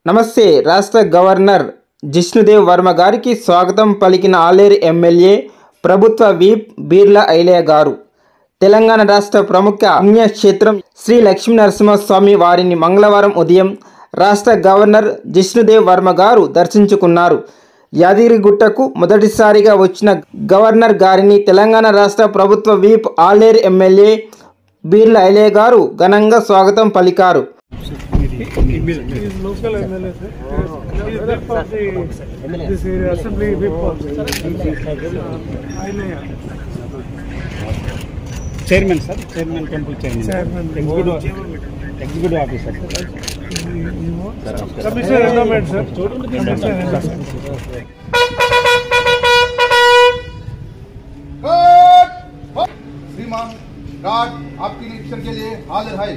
నమస్తే. రాష్ట్ర గవర్నర్ జిష్ణుదేవ్ వర్మ గారికి స్వాగతం పలికిన ఆలేరు ఎమ్మెల్యే ప్రభుత్వ విప్ బీర్లా ఐలయ్య గారు తెలంగాణ రాష్ట్ర ప్రముఖ పుణ్యక్షేత్రం శ్రీ లక్ష్మీనరసింహస్వామి వారిని మంగళవారం ఉదయం రాష్ట్ర గవర్నర్ జిష్ణుదేవ్ వర్మ గారు దర్శించుకున్నారు. యాదగిరిగుట్టకు మొదటిసారిగా వచ్చిన గవర్నర్ గారిని తెలంగాణ రాష్ట్ర ప్రభుత్వ విప్ ఆలేరు ఎమ్మెల్యే బీర్లా ఐలయ్య గారు ఘనంగా స్వాగతం పలికారు. Local MLA, sir. He is whip of this area, assembly whip also. Chairman, sir. Chairman, temple chairman. Chairman. Executive officer. Commissioner endowment, sir. Commissioner endowment. श्रीमान गार्ड आपके निरीक्षण के लिए हाजिर है।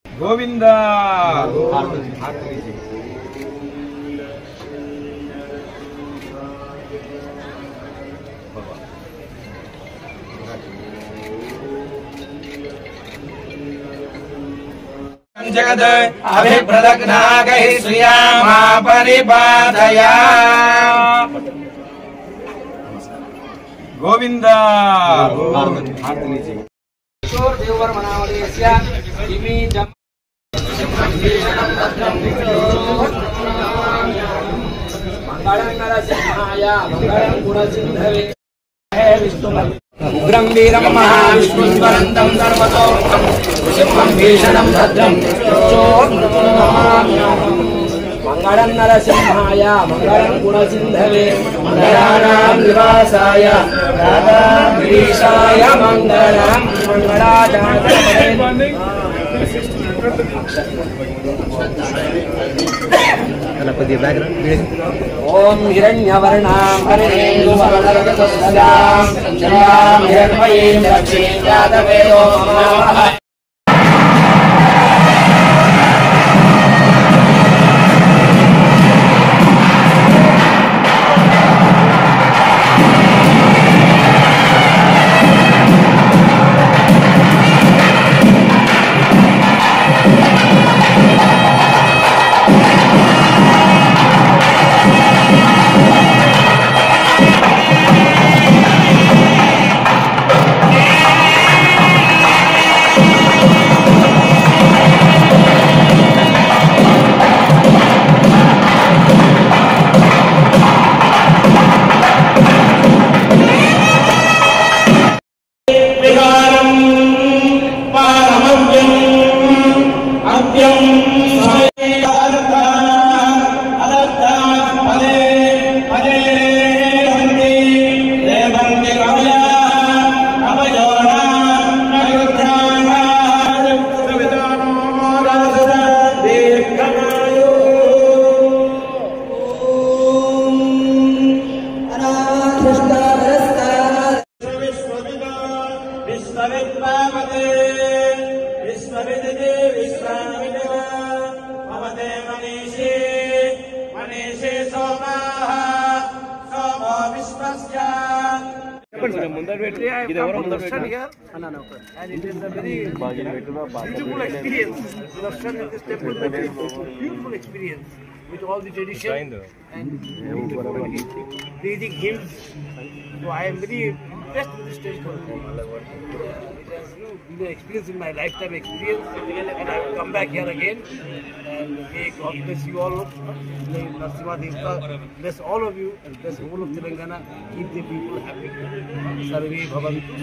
गोविंदा जगद अभिप्रदग्नागैः श्रियामा परिपादया गोविंदा उग्रं वीरं महाविष्णुवरन्तं सर्वतोमुखं सिंहं भीषणं भद्रं मंगलं नरसिंहाय मंगलं गुणसिन्धवे मंगलानां निवासाय राधाधीशाय मंगलं मंगलाचार्य ओम हिरण्यवर्णां हरिणेन्दुवर्णरजतस्यां चन्द्रां हिरण्मयीं लक्ष्मीं जातवेदो नमः। And it is a very beautiful experience. Darshan in this temple is a beautiful experience with all the tradition and reading hymns. So I am very impressed with this temple. It has been an experience in my lifetime experience, and I will come back here again. And may God bless you all. May Narasimha Devta bless all of you and bless all of Telangana. Keep the people happy. Sarve Bhavantu.